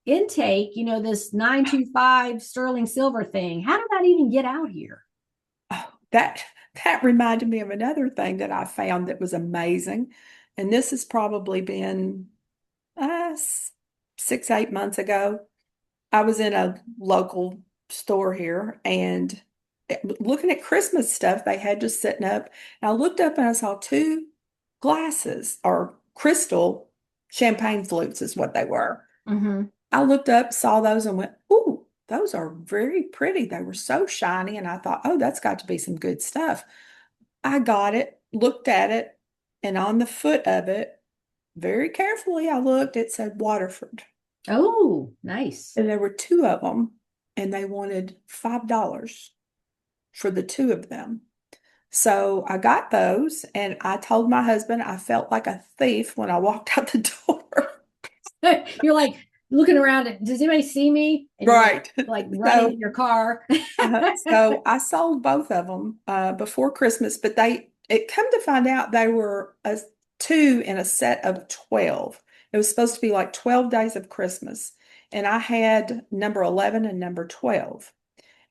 intake? This 925 sterling silver thing. How did that even get out here? Oh, that reminded me of another thing that I found that was amazing. And this has probably been 6, 8 months ago. I was in a local store here and looking at Christmas stuff they had just sitting up. And I looked up and I saw two glasses or crystal champagne flutes is what they were. Mm-hmm. I looked up, saw those and went, ooh, those are very pretty. They were so shiny. And I thought, oh, that's got to be some good stuff. I got it, looked at it, and on the foot of it, very carefully, I looked, it said Waterford. Oh, nice. And there were two of them, and they wanted $5 for the two of them. So I got those, and I told my husband I felt like a thief when I walked out the door. You're like looking around. Does anybody see me? And Right. like running in your car. So I sold both of them before Christmas, but it come to find out they were two in a set of 12. It was supposed to be like 12 days of Christmas. And I had number 11 and number 12.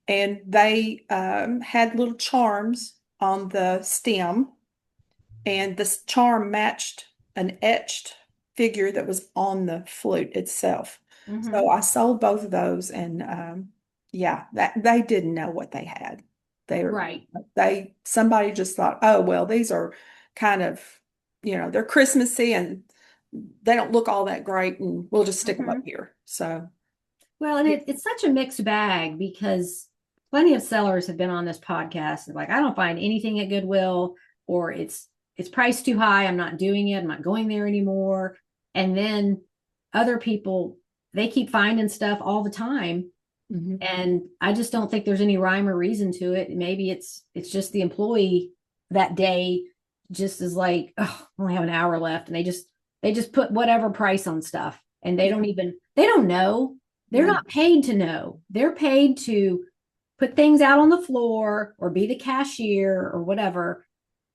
And they had little charms on the stem. And this charm matched an etched figure that was on the flute itself. Mm-hmm. So I sold both of those, and yeah, that they didn't know what they had. Right. Somebody just thought, oh well, these are kind of, they're Christmassy and they don't look all that great, and we'll just stick them up here. So, well, and it's such a mixed bag, because plenty of sellers have been on this podcast and like, I don't find anything at Goodwill, or it's priced too high. I'm not doing it. I'm not going there anymore. And then other people, they keep finding stuff all the time. mm-hmm. And I just don't think there's any rhyme or reason to it. Maybe it's just the employee that day just is like, oh, I only have an hour left. And they just put whatever price on stuff, and they don't know. They're not paid to know. They're paid to put things out on the floor or be the cashier or whatever.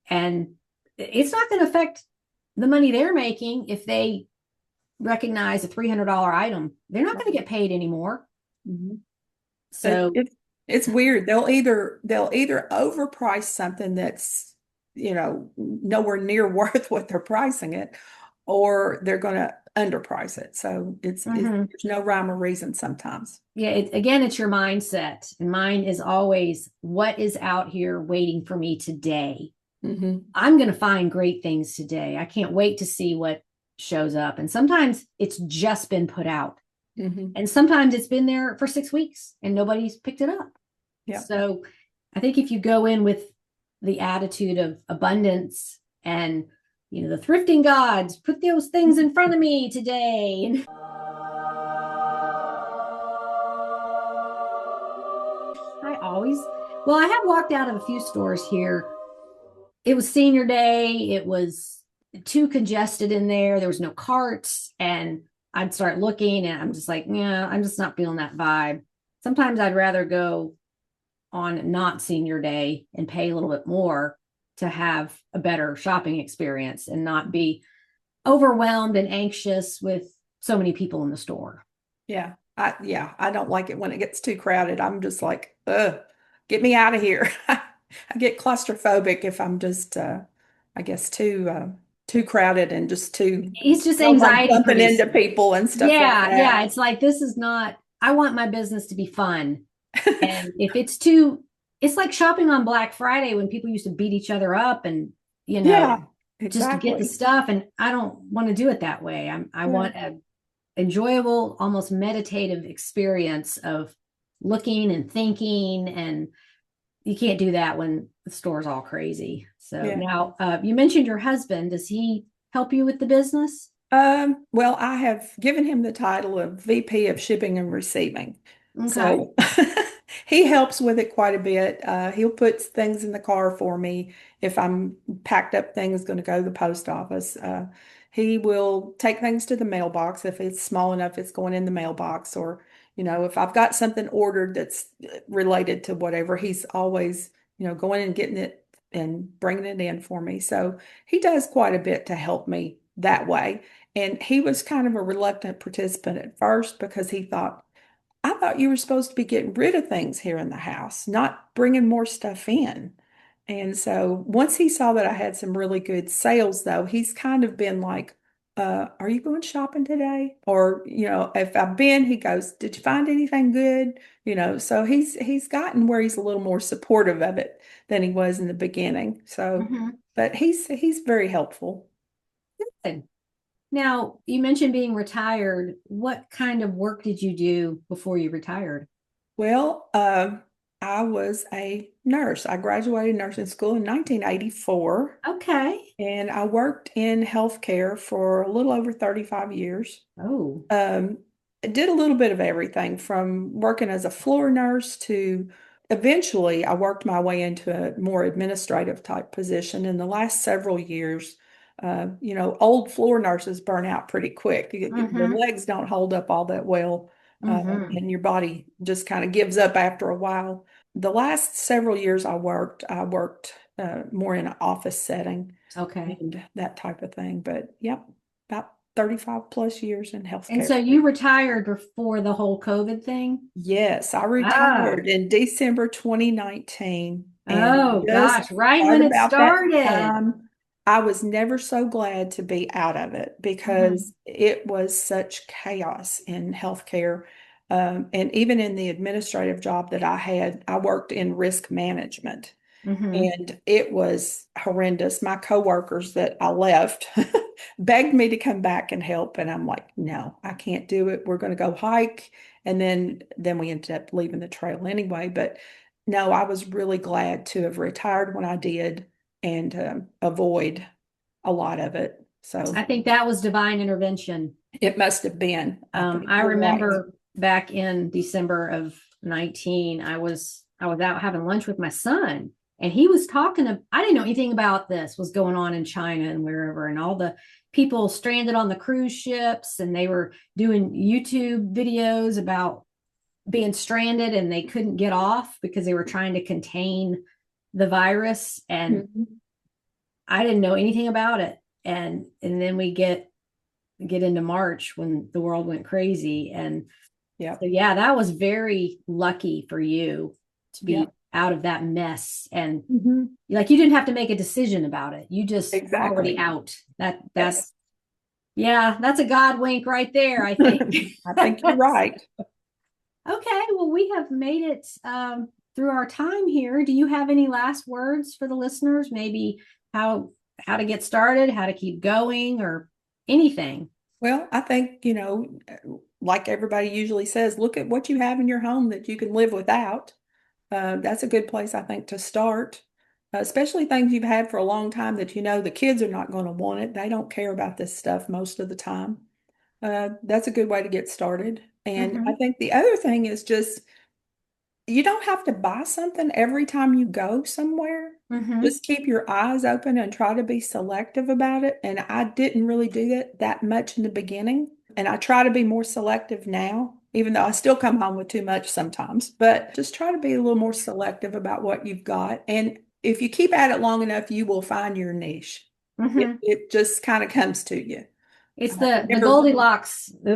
And it's not going to affect the money they're making if they recognize a $300 item. They're not going to get paid anymore. Mm-hmm. So it's weird. They'll either overprice something that's, nowhere near worth what they're pricing it, or they're going to underprice it. So there's no rhyme or reason sometimes. Yeah, it's your mindset. And mine is always, what is out here waiting for me today? Mm-hmm. I'm going to find great things today. I can't wait to see what shows up. And sometimes it's just been put out. Mm-hmm. And sometimes it's been there for 6 weeks and nobody's picked it up. Yeah. So I think if you go in with the attitude of abundance and, the thrifting gods, put those things in front of me today. always. Well, I have walked out of a few stores here. It was senior day. It was too congested in there. There was no carts, and I'd start looking, and I'm just like, yeah, I'm just not feeling that vibe. Sometimes I'd rather go on not senior day and pay a little bit more to have a better shopping experience and not be overwhelmed and anxious with so many people in the store. Yeah. I don't like it when it gets too crowded. I'm just like, ugh, get me out of here. I get claustrophobic if I'm just I guess too crowded and just too It's just don't like anxiety bumping into producing. people and stuff like Yeah, yeah. that. It's like this is not, I want my business to be fun. And if it's too, it's like shopping on Black Friday when people used to beat each other up and, you know, Yeah, just to get the exactly. stuff. And I don't want to do it that way. I Yeah. want a enjoyable, almost meditative experience of looking and thinking. And you can't do that when the store's all crazy. So Yeah. now, you mentioned your husband. Does he help you with the business? Well, I have given him the title of VP of Shipping and Receiving. Okay. So he helps with it quite a bit. He'll put things in the car for me if I'm packed up things going to go to the post office. He will take things to the mailbox if it's small enough, it's going in the mailbox, or if I've got something ordered that's related to whatever, he's always, going and getting it and bringing it in for me. So he does quite a bit to help me that way. And he was kind of a reluctant participant at first because he thought, I thought you were supposed to be getting rid of things here in the house, not bringing more stuff in. And so once he saw that I had some really good sales, though, he's kind of been like, are you going shopping today? Or, if I've been, he goes, did you find anything good? So he's gotten where he's a little more supportive of it than he was in the beginning. So, Mm-hmm. but he's very helpful. Good. Now, you mentioned being retired. What kind of work did you do before you retired? Well, I was a nurse. I graduated nursing school in 1984, Okay. and I worked in healthcare for a little over 35 years. Oh. Um, I did a little bit of everything from working as a floor nurse to eventually I worked my way into a more administrative type position. In the last several years, old floor nurses burn out pretty quick. The Mm-hmm. legs don't hold up all that well, Mm-hmm. and your body just kind of gives up after a while. The last several years I worked more in an office setting Okay. and that type of thing. But yep, about 35 plus years in And healthcare. so you retired before the whole COVID thing? Yes, I Ah. retired in December 2019. And Oh just gosh, right right when it about that started. time, I was never so glad to be out of it Mm-hmm. because it was such chaos in healthcare. And even in the administrative job that I had, I worked in risk management. Mm-hmm. And it was horrendous. My coworkers that I left begged me to come back and help. And I'm like, no, I can't do it. We're going to go hike. And then we ended up leaving the trail anyway. But no, I was really glad to have retired when I did and avoid a lot of it. I So think that was divine intervention. it must have been. I think I you're right. remember back in December of 19, I was out having lunch with my son, and he was talking to, I didn't know anything about this was going on in China and wherever, and all the people stranded on the cruise ships, and they were doing YouTube videos about being stranded and they couldn't get off because they were trying to contain the virus. And Mhm. I didn't know anything about it. And then we get into March when the world went crazy. And so, Yep. yeah, that was very lucky for you to be Yep. out of that mess. And Mhm. like, you didn't have to make a decision about it. You just were already Exactly. out. Yes. Yeah, that's a God wink right there, I think. I think you're right. Okay, well, we have made it through our time here. Do you have any last words for the listeners? Maybe how to get started, how to keep going, or anything? Well, I think, like everybody usually says, look at what you have in your home that you can live without. That's a good place, I think, to start, especially things you've had for a long time that you know the kids are not going to want it. They don't care about this stuff most of the time. That's a good way to get started. And I Mm-hmm. think the other thing is just you don't have to buy something every time you go somewhere. Mm-hmm. Just keep your eyes open and try to be selective about it. And I didn't really do that much in the beginning. And I try to be more selective now, even though I still come home with too much sometimes. But just try to be a little more selective about what you've got. And if you keep at it long enough, you will find your niche. It, Mm-hmm. it just kind of comes to you. It's I the never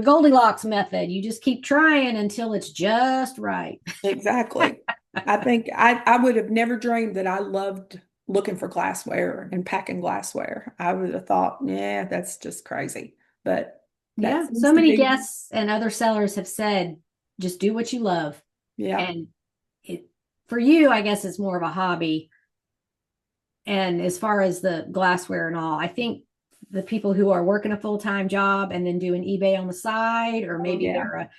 Goldilocks method. You just keep trying until it's just right. Exactly. I think I would have never dreamed that I loved looking for glassware and packing glassware. I would have thought, yeah, that's just crazy. But that Yeah, seems so to many be, guests and other sellers have said, just do what you love. yeah, And it for you, I guess it's more of a hobby. And as far as the glassware and all, I think the people who are working a full-time job and then doing eBay on the side, or oh maybe yeah. they're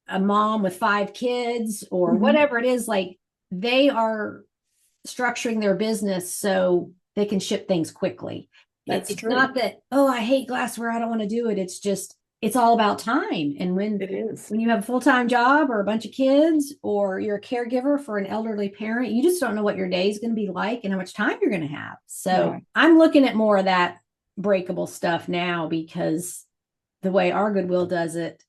a mom with 5 kids or Hmm. whatever it is, like they are structuring their business so they can ship things quickly. That's It's true. not that, oh, I hate glassware, I don't want to do it. It's just, it's all about time. And It is. when you have a full-time job or a bunch of kids or you're a caregiver for an elderly parent, you just don't know what your day is going to be like and how much time you're going to have. So Right. I'm looking at more of that breakable stuff now because the way our Goodwill does it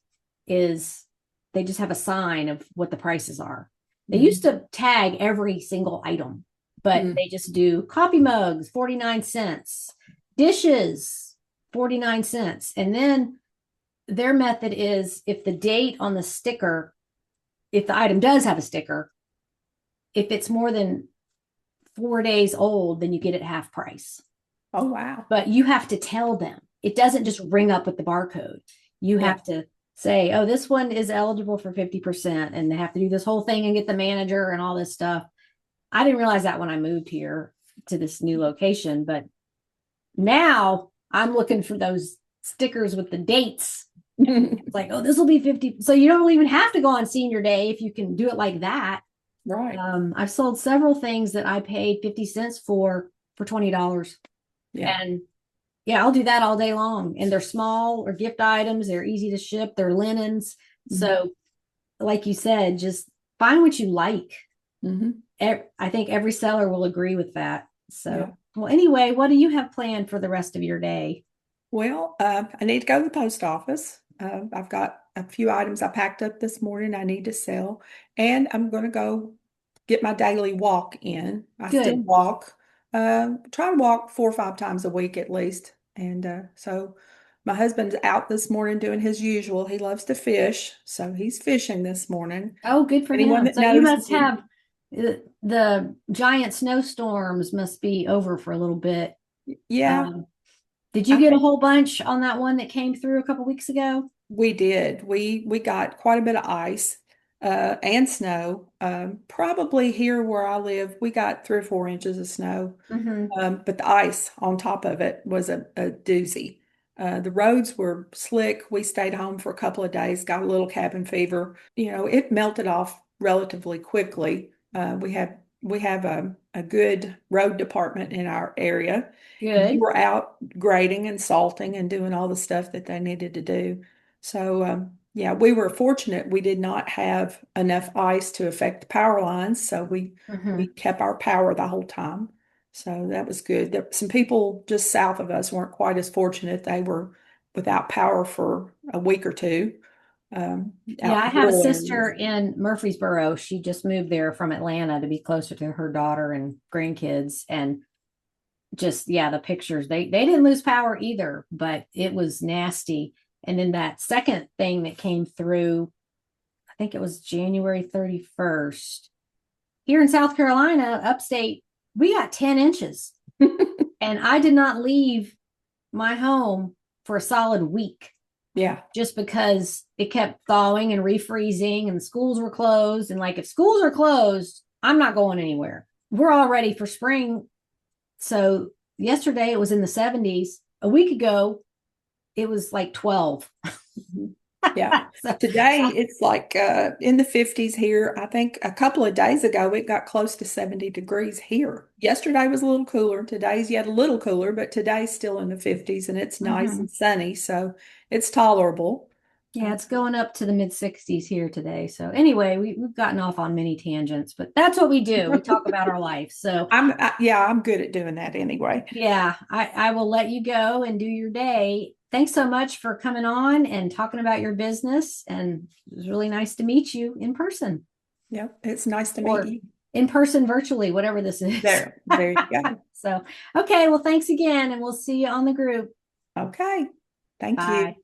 is they just have a sign of what the prices are. They used Hmm. to tag every single item, but Hmm. they just do coffee mugs, 49 cents, dishes, 49 cents. And then their method is if the date on the sticker, if the item does have a sticker, if it's more than 4 days old, then you get it half price. Oh wow. But you have to tell them. It doesn't just ring up with the barcode. You Yeah. have to say, oh, this one is eligible for 50%. And they have to do this whole thing and get the manager and all this stuff. I didn't realize that when I moved here to this new location, but now I'm looking for those stickers with the dates. It's like, oh, this will be 50. So you don't even have to go on senior day if you can do it like that. Right. I've sold several things that I paid 50 cents for $20. Yeah. And yeah, I'll do that all day long. And they're small or gift items. They're easy to ship. They're linens. Hmm. So, like you said, just find what you like. Hmm. I think every seller will agree with that. Yeah. So, well, anyway, what do you have planned for the rest of your day? Well, I need to go to the post office. I've got a few items I packed up this morning I need to sell, and I'm going to go get my daily walk in. I still Good. walk, try to walk 4 or 5 times a week at least. And so my husband's out this morning doing his usual. He loves to fish, so he's fishing this morning. Oh, good for Anyone him. that So you knows must have the giant snowstorms must be over for a little bit. yeah, Um, did you I get a think whole bunch on that one that came through a couple weeks ago? we did. We got quite a bit of ice and snow. Probably here where I live, we got 3 or 4 inches of snow. Mm-hmm. But the ice on top of it was a doozy. The roads were slick. We stayed home for a couple of days, got a little cabin fever. It melted off relatively quickly. We have a good road department in our area, and they Good. were out grading and salting and doing all the stuff that they needed to do. So yeah, we were fortunate we did not have enough ice to affect the power lines, so we Mm-hmm. kept our power the whole time. So that was good. Some people just south of us weren't quite as fortunate. They were without power for a week or two, Yeah, out I in have a rural sister areas. in Murfreesboro. She just moved there from Atlanta to be closer to her daughter and grandkids. And just, yeah, the pictures, they didn't lose power either, but it was nasty. And then that second thing that came through, I think it was January 31st. Here in South Carolina, upstate, we got 10 inches. And I did not leave my home for a solid week Yeah. just because it kept thawing and refreezing and schools were closed. And like, if schools are closed, I'm not going anywhere. We're all ready for spring. So yesterday it was in the 70s. A week ago, it was like 12. Mhm. Yeah. So, Today it's like in the 50s here. I think a couple of days ago it got close to 70 degrees here. Yesterday was a little cooler. Today's yet a little cooler, but today's still in the 50s and it's nice mhm. and sunny, so it's tolerable. Yeah, it's going up to the mid 60s here today. So anyway, we've gotten off on many tangents, but that's what we do. We talk about our life. So Yeah, I'm good at doing that anyway. yeah, I will let you go and do your day. Thanks so much for coming on and talking about your business. And it was really nice to meet you in person Yeah, it's nice to meet or you. in person virtually, whatever this is. There you go. So, okay, well, thanks again, and we'll see you on the group. Okay. Thank you. Bye.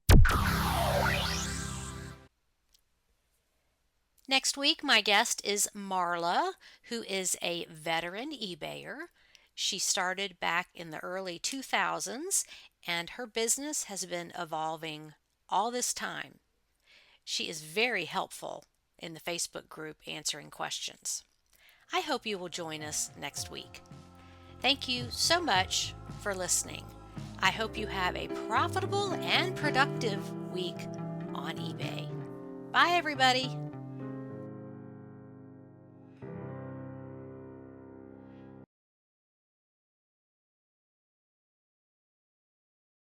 Next week, my guest is Marla, who is a veteran eBayer. She started back in the early 2000s, and her business has been evolving all this time. She is very helpful in the Facebook group answering questions. I hope you will join us next week. Thank you so much for listening. I hope you have a profitable and productive week on eBay. Bye, everybody.